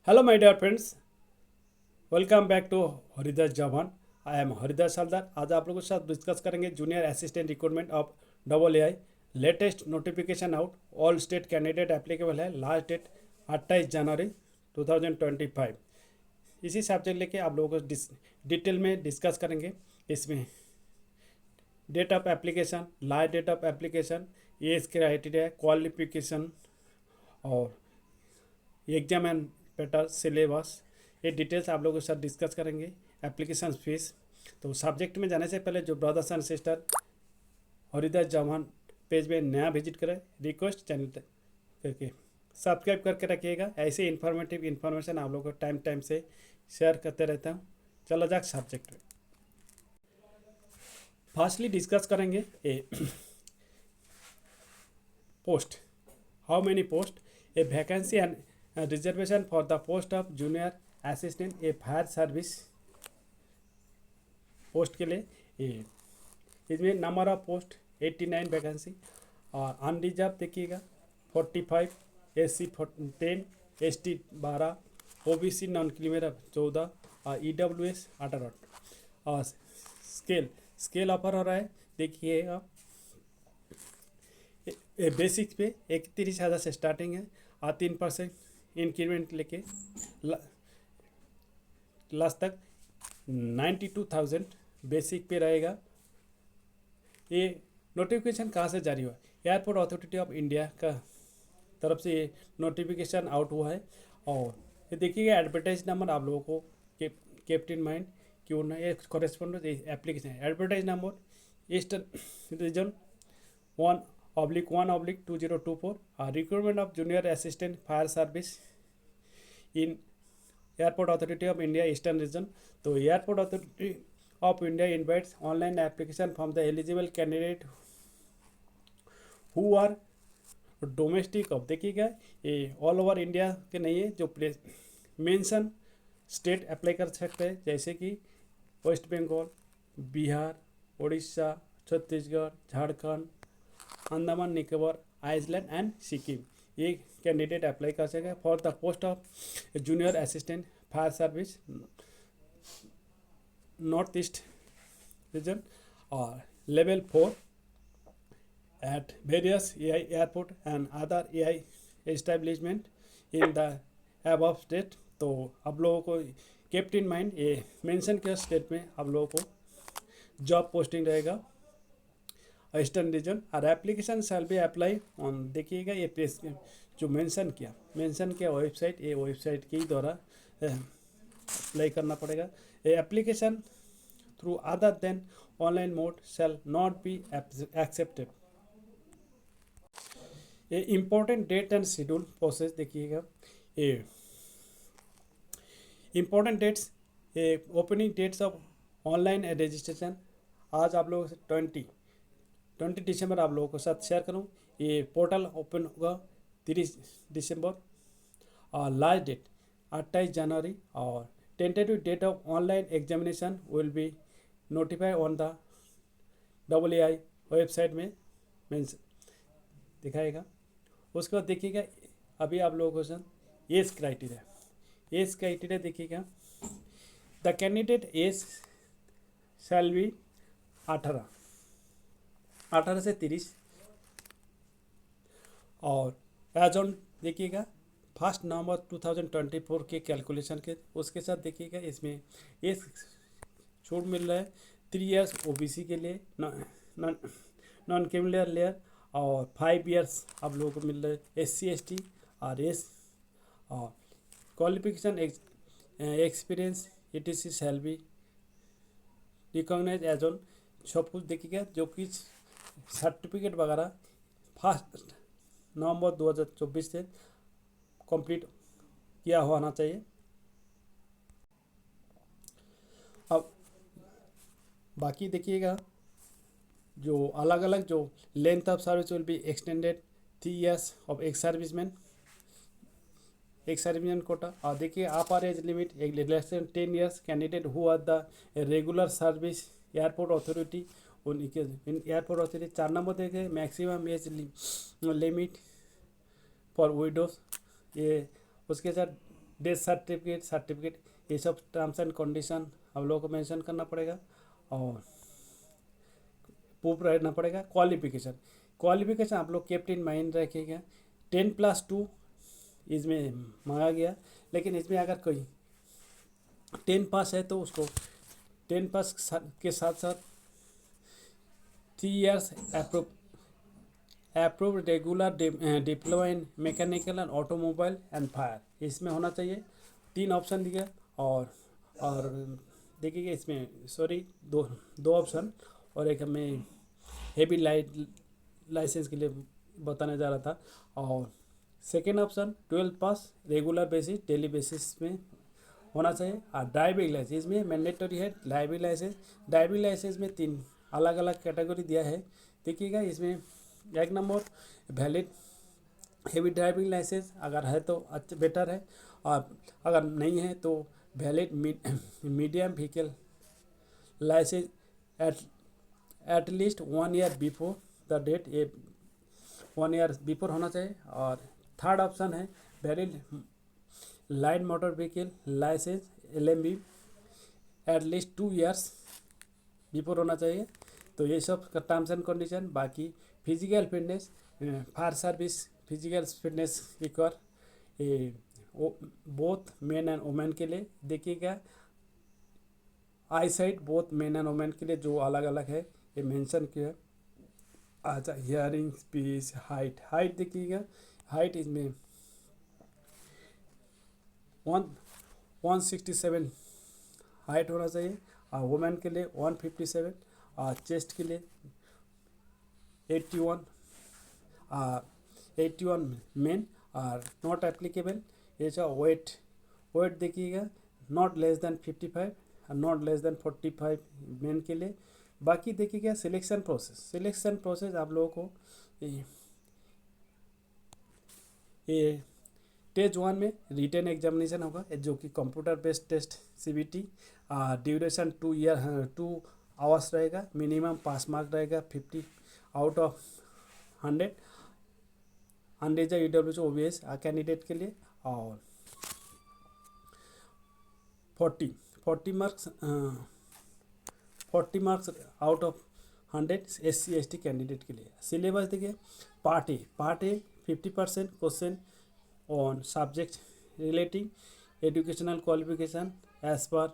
Hello, my dear friends. Welcome back to Haridas Jawan. I am Haridas Haldar. आज आप लोगों के साथ डिस्कस करेंगे junior assistant recruitment of double AI. Latest notification out. All state candidate applicable है. Last date 28 January 2025. इसी subject लेके आप लोगों को डिटेल में डिस्कस करेंगे. इसमें date of application, last date of application, age criteria, qualification और एग्जाम एंड पेपर सिलेबस, ये डिटेल्स आप लोगों के साथ डिस्कस करेंगे. Application fees. तो सब्जेक्ट में जाने से पहले जो ब्रदर्स एंड सिस्टर हरिदास जवान पेज में नया विजिट करें, रिक्वेस्ट चैनल करके सब्सक्राइब करके रखिएगा. ऐसे इन्फॉर्मेटिव इन्फॉर्मेशन आप लोगों को टाइम टाइम से शेयर करते रहता हूँ. चलो जाए सब्जेक्ट में. फास्टली डिस्कस करेंगे a post. How many post? A vacancy and reservation for the post of junior assistant a fire service post के लिए. ये इसमें नंबर ऑफ पोस्ट 89 वैकेंसी और अनरिजर्व देखिएगा 45, SC 10, ST 12, OBC non creamier 14 और EWS 18. और scale offer हो रहा है देखिएगा. बेसिक पे 31,000 से स्टार्टिंग है और 3% इंक्रीमेंट लेके लास्ट तक 92,000 बेसिक पे रहेगा. ये नोटिफिकेशन कहाँ से जारी हुआ? एयरपोर्ट अथॉरिटी ऑफ इंडिया का तरफ से ये नोटिफिकेशन आउट हुआ है. और ये देखिएगा एडवर्टाइज नंबर आप लोगों को केप्ट इन माइंड क्यों ना. ये कॉरेस्पॉन्डेंट एप्लीकेशन है. Advertise number eastern region 1/1/2024. Recruitment of junior assistant fire service in airport authority of India eastern region. तो airport authority of India invites online application from the eligible candidate who are domestic of. देखिएगा ये all over India के नहीं है. जो place mention state apply कर सकते हैं जैसे कि वेस्ट बंगाल, बिहार, उड़ीसा, छत्तीसगढ़, झारखंड, अंडमान निकोबार आइलैंड एंड सिक्किम. ये कैंडिडेट अप्लाई कर सके for the post of junior assistant fire service north east region और level 4 at various AI airport and other AI establishment in the above state. तो आप लोगों को kept in mind ये mention किया स्टेट में आप लोगों को जॉब पोस्टिंग रहेगा ईस्टर्न रीजन. और application shall be apply on. देखिएगा ये प्रेस जो मेंशन किया वेबसाइट, ये वेबसाइट के द्वारा अप्लाई करना पड़ेगा. ये application through other than online mode shall not be accepted. ये important date and schedule process देखिएगा. ये इम्पोर्टेंट डेट्स, ये opening dates of online registration आज आप लोगों से 20 दिसंबर आप लोगों के साथ शेयर करूँ. ये पोर्टल ओपन होगा 30 दिसंबर और लास्ट डेट 28 जनवरी. और tentative date of online examination will be notify on the AAI website में मीन्स दिखाएगा. उसके बाद देखिएगा अभी आप लोगों को सर एज क्राइटेरिया देखिएगा. The candidate age shall be 18 से 30. और एज ऑन देखिएगा 1 नवंबर 2024 के कैलकुलेशन के उसके साथ देखिएगा इसमें एज छूट मिल रहा है 3 इयर्स OBC के लिए नॉन क्रीमिलियर लेयर और 5 इयर्स आप लोगों को मिल रहा है SC ST और एस. और qualification experience ETC shall be recognise as on. सब कुछ देखिएगा जो कि सर्टिफिकेट वगैरह 1 नवंबर 2024 से कंप्लीट किया होना चाहिए. अब बाकी देखिएगा जो अलग अलग जो length of service will be extended 3 years of ex serviceman quota. और देखिए upper age limit relaxation 10 years candidate who are the regular service airport authority उनके एयरपोर्ट अथॉरिटी. 4 नंबर देखिए maximum age limit for widows. ये उसके साथ death certificate ये सब terms and condition आप लोगों को मेंशन करना पड़ेगा और प्रूफ रहना पड़ेगा। क्वालिफिकेशन आप लोग केप्ट इन माइंड रखिएगा। 10+2 इसमें मांगा गया, लेकिन इसमें अगर कोई 10 पास है तो उसको 10 पास के साथ साथ 3 years approve regular diploma in mechanical and automobile and fire इसमें होना चाहिए। 3 ऑप्शन दिया और देखिएगा इसमें दो ऑप्शन और एक हमें हेवी लाइसेंस के लिए बताने जा रहा था। और सेकेंड ऑप्शन 12 पास रेगुलर बेसिस डेली बेसिस में होना चाहिए। और ड्राइविंग लाइसेंस में मैंडेटरी है। ड्राइविंग लाइसेंस में 3 अलग अलग कैटेगरी दिया है। देखिएगा इसमें 1 number valid heavy driving licence अगर है तो अच्छा बेटर है, और अगर नहीं है तो valid medium vehicle license at least 1 year before the date, ये 1 year बिफोर होना चाहिए। और थर्ड ऑप्शन है valid light motor vehicle license LMV at least 2 years before होना चाहिए। तो ये सब का टर्म्स एंड कंडीशन। बाकी physical fitness, fire service physical fitness require both men and women के लिए। देखिएगा eyesight both men and women के लिए जो अलग अलग है ये मेंशन किया है। अच्छा, हियरिंग स्पीच हाइट देखिएगा, हाइट इसमें 167 हाइट होना चाहिए, और वुमेन के लिए 157, और चेस्ट के लिए 81 मेन और नॉट एप्लीकेबल। ये जो वेट देखिएगा नॉट लेस देन 55 और नॉट लेस देन 45 मेन के लिए। बाकी देखिएगा सिलेक्शन प्रोसेस आप लोगों को ये स्टेज 1 में रिटन एग्जामिनेशन होगा जो कि computer based test CBT, duration 2 hours रहेगा, मिनिमम पास मार्क रहेगा 50 out of 100 unreserved EWS OBS candidate के लिए, और 40 marks out of 100 SC ST candidate के लिए। सिलेबस देखिए, part A 50% question on subject relating educational qualification as per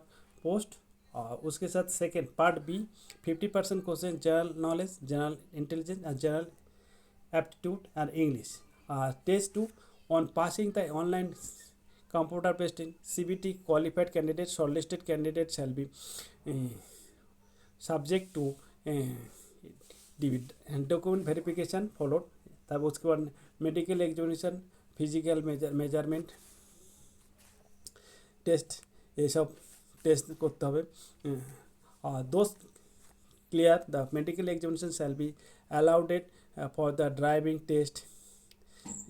post, और उसके साथ second part B 50% question general knowledge, general intelligence and general aptitude and English. Test 2 on passing the online computer based in CBT qualified candidates shortlisted candidates shall be subject to document verification followed। तब उसके बाद medical examination, physical measurement test, ये सब test करते হবে। those clear the medical examination shall be allowed for the driving test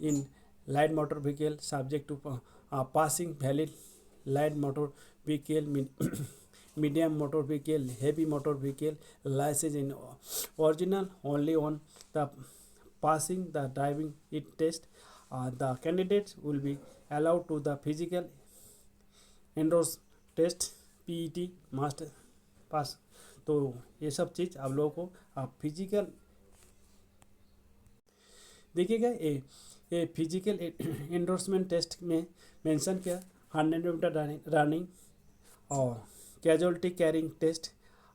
in light motor vehicle subject to passing valid light motor vehicle, medium motor vehicle, heavy motor vehicle license in original only on the passing the driving it test। The candidates will be allowed to the physical endurance test PET must pass। तो ये सब चीज़ आप लोगों को physical देखिएगा। ये physical endorsement test में mention किया 100 मीटर रनिंग और casualty carrying test,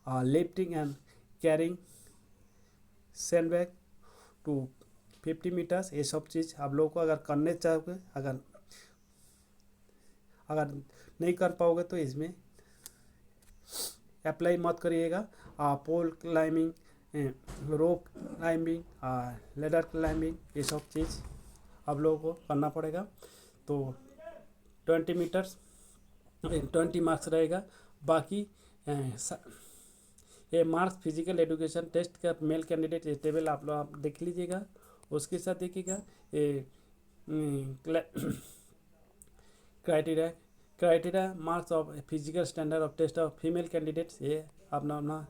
lifting and carrying sandbag to 50 metres. ये सब चीज़ आप लोगों को अगर करने चाहोगे, अगर नहीं कर पाओगे तो इसमें अप्लाई मत करिएगा। Pole climbing, rope climbing, ladder climbing, ये सब चीज़ आप लोगों को करना पड़ेगा। तो 20 मीटर्स 20 मार्क्स रहेगा। बाकी ये मार्क्स फिजिकल एजुकेशन टेस्ट का मेल कैंडिडेट ये टेबल आप लोग आप देख लीजिएगा। उसके साथ देखिएगा ये criteria marks of physical standard of test of female candidates, ये अपना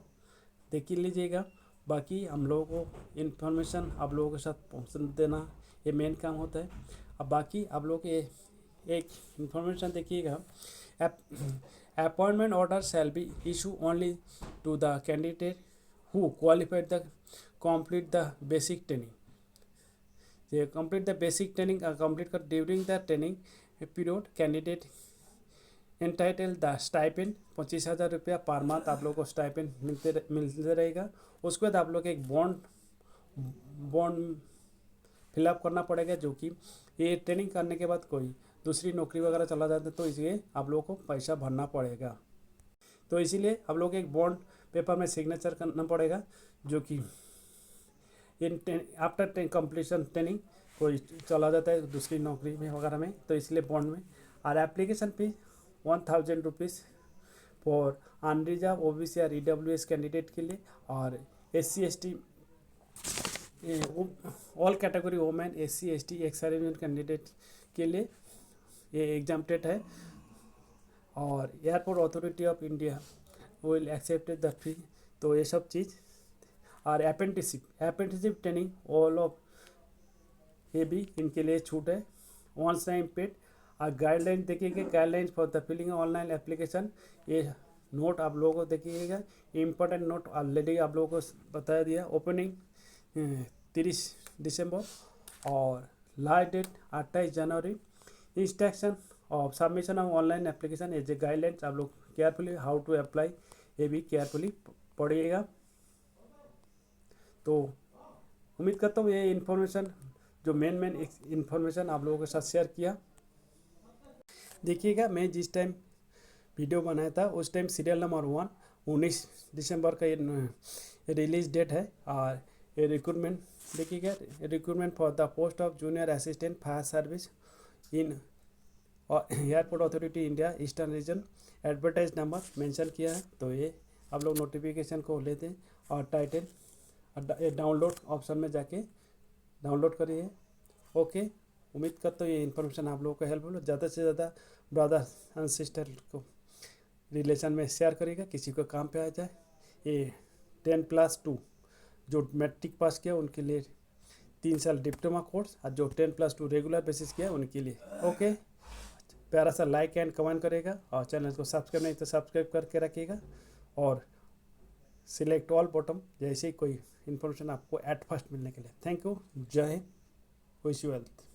देख लीजिएगा। बाकी हम लोगों को इन्फॉर्मेशन आप लोगों के साथ पहुँच देना ये मेन काम होता है। अब बाकी आप लोग ये एक इंफॉर्मेशन देखिएगा, appointment order shall be issue only to the candidate who qualified the complete the basic training. They complete the basic training complete कर during the training period candidate entitled the stipend 25,000 रुपया per month आप लोग को stipend मिलते रहेगा। उसके बाद आप लोग एक बॉन्ड फिलअप करना पड़ेगा, जो कि ये ट्रेनिंग करने के बाद कोई दूसरी नौकरी वगैरह चला जाता है तो इसलिए आप लोगों को पैसा भरना पड़ेगा। तो इसीलिए आप लोग एक बॉन्ड पेपर में सिग्नेचर करना पड़ेगा, जो कि इन आफ्टर कंप्लीशन ट्रेनिंग कोई चला जाता है दूसरी नौकरी में वगैरह में, तो इसलिए बॉन्ड में। और application fees 1000 rupees for unreserved OBC या ईडब्ल्यूएस कैंडिडेट के लिए, और SC/ST all category women SC/ST ex serviceman candidate के लिए ये एग्जाम्प्टेड है। और airport authority of India will accept the fee, तो ये सब चीज़। और अप्रेंटिसशिप ट्रेनिंग ऑल ऑफ ये भी इनके लिए छूट है, वंस टाइम पेड। और गाइडलाइन देखिएगा, guideline for the filling online application, ये नोट आप लोगों को देखिएगा, इम्पोर्टेंट नोट ऑलरेडी आप लोगों को बता दिया। ओपनिंग 30 दिसंबर और लास्ट डेट 28 जनवरी। Instruction of submission of online application as a guidelines आप लोग केयरफुली हाउ टू अप्लाई ये भी केयरफुली पढ़िएगा। तो उम्मीद करता हूँ ये इन्फॉर्मेशन जो मेन इन्फॉर्मेशन आप लोगों के साथ शेयर किया। देखिएगा, मैं जिस टाइम वीडियो बनाया था उस टाइम सीरियल नंबर 1 19 दिसंबर का ये रिलीज डेट है। और ये रिक्रूटमेंट देखिएगा, recruitment for the post of junior assistant fire service in airport authority India eastern reason, advertise number mention किया है। तो ये आप लोग नोटिफिकेशन को लेते हैं और टाइटल डाउनलोड ऑप्शन में जाके डाउनलोड करिए। ओके, उम्मीद करता हूँ ये इन्फॉर्मेशन आप लोगों को हेल्पफुल हो। ज़्यादा से ज़्यादा ब्रदर एंड सिस्टर को रिलेशन में शेयर करिएगा, किसी को काम पे आ जाए। ये 10+2 जो मैट्रिक पास किया उनके लिए 3 साल डिप्लोमा कोर्स, और जो 10+2 रेगुलर बेसिस किया उनके लिए। ओके, प्यारा सा लाइक एंड कमेंट करेगा, और चैनल को सब्सक्राइब नहीं तो सब्सक्राइब करके रखिएगा, और सिलेक्ट ऑल बॉटम जैसे ही कोई इन्फॉर्मेशन आपको एट फर्स्ट मिलने के लिए। थैंक यू, जय हिंद, विश यू हेल्थ।